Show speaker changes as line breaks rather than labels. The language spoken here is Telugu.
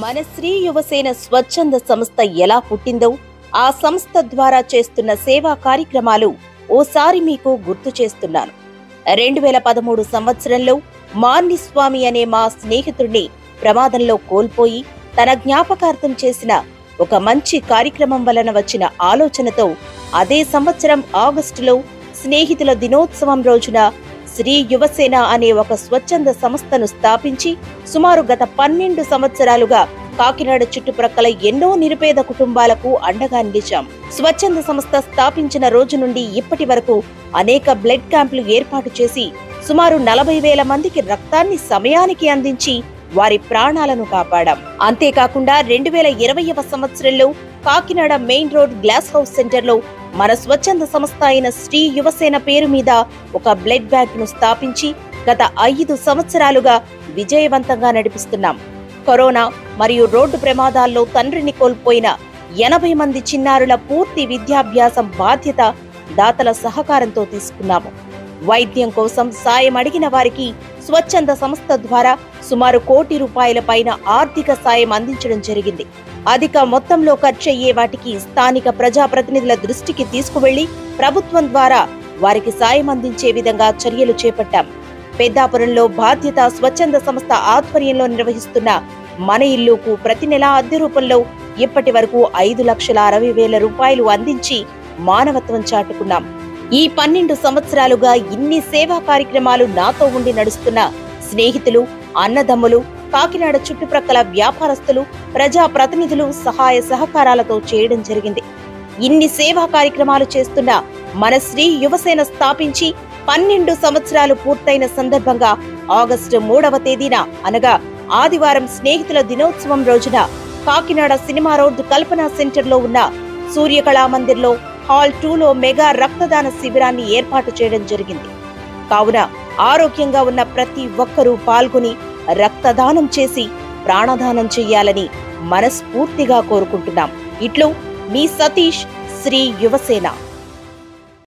మన శ్రీ యువసేన స్వచ్ఛంద సంస్థ ఎలా పుట్టిందో, ఆ సంస్థ ద్వారా చేస్తున్న సేవా కార్యక్రమాలు ఓసారి మీకు గుర్తు చేస్తున్నాను. 2013 సంవత్సరంలో మార్నిస్వామి అనే మా స్నేహితుడిని ప్రమాదంలో కోల్పోయి తన జ్ఞాపకార్థం చేసిన ఒక మంచి కార్యక్రమం వలన వచ్చిన ఆలోచనతో అదే సంవత్సరం ఆగస్టులో స్నేహితుల దినోత్సవం రోజున శ్రీ యువసేన అనే ఒక స్వచ్ఛంద సంస్థను స్థాపించి సుమారు గత 12 సంవత్సరాలుగా కాకినాడ చుట్టుప్రక్కల ఎన్నో నిరుపేద కుటుంబాలకు అండగా నిలిచాం. స్వచ్ఛంద సంస్థ స్థాపించిన రోజు నుండి ఇప్పటి వరకు అనేక బ్లడ్ క్యాంపులు ఏర్పాటు చేసి సుమారు 40,000 మందికి రక్తాన్ని సమయానికి అందించి వారి ప్రాణాలను కాపాడాం. అంతేకాకుండా 2020వ సంవత్సరంలో Kakinada main road glass house సెంటర్లో మన స్వచ్ఛంద సంస్థ అయిన శ్రీ యువసేన పేరు మీద ఒక బ్లడ్ బ్యాంక్ ను స్థాపించి గత 5 సంవత్సరాలుగా విజయవంతంగా నడిపిస్తున్నాం. కరోనా మరియు రోడ్డు ప్రమాదాల్లో తండ్రిని కోల్పోయిన 80 మంది చిన్నారుల పూర్తి విద్యాభ్యాసం బాధ్యత దాతల సహకారంతో తీసుకున్నాము. వైద్యం కోసం సాయం అడిగిన వారికి స్వచ్ఛంద సంస్థ ద్వారా సుమారు ₹1 కోటి పైన ఆర్థిక సాయం అందించడం జరిగింది. అధిక మొత్తంలో ఖర్చయ్యే వాటికి స్థానిక ప్రజాప్రతినిధుల దృష్టికి తీసుకువెళ్లి ప్రభుత్వం ద్వారా వారికి సాయం అందించే విధంగా చర్యలు చేపట్టాం. పెద్దాపురంలో బాధ్యత స్వచ్ఛంద సంస్థ ఆధ్వర్యంలో నిర్వహిస్తున్న మన ఇల్లుకు ప్రతి నెల అద్దె రూపంలో ఇప్పటి వరకు ₹5,60,000 అందించి మానవత్వం చాటుకున్నాం. ఈ 12 సంవత్సరాలుగా ఇన్ని సేవా కార్యక్రమాలు నాతో ఉండి నడుస్తున్న స్నేహితులు, అన్నదమ్ములు, కాకినాడ చుట్టుప్రక్కల వ్యాపారస్తులు, ప్రజా ప్రతినిధులు సహాయ సహకారాలతో చేయడం జరిగింది. ఇన్ని సేవా కార్యక్రమాలు చేస్తున్న మన శ్రీ యువసేన స్థాపించి 12 సంవత్సరాలు పూర్తయిన సందర్భంగా ఆగస్టు 3వ తేదీన అనగా ఆదివారం స్నేహితుల దినోత్సవం రోజున కాకినాడ సినిమా రోడ్ కల్పనా సెంటర్లో ఉన్న సూర్యకళా మందిర్లో హాల్ 2లో మెగా రక్తదాన శిబిరాన్ని ఏర్పాటు చేయడం జరిగింది. కావున ఆరోగ్యంగా ఉన్న ప్రతి ఒక్కరూ పాల్గొని రక్తదానం చేసి ప్రాణదానం చెయ్యాలని మనస్ఫూర్తిగా కోరుకుంటున్నాం. ఇట్లు మీ సతీష్, శ్రీ యువసేన.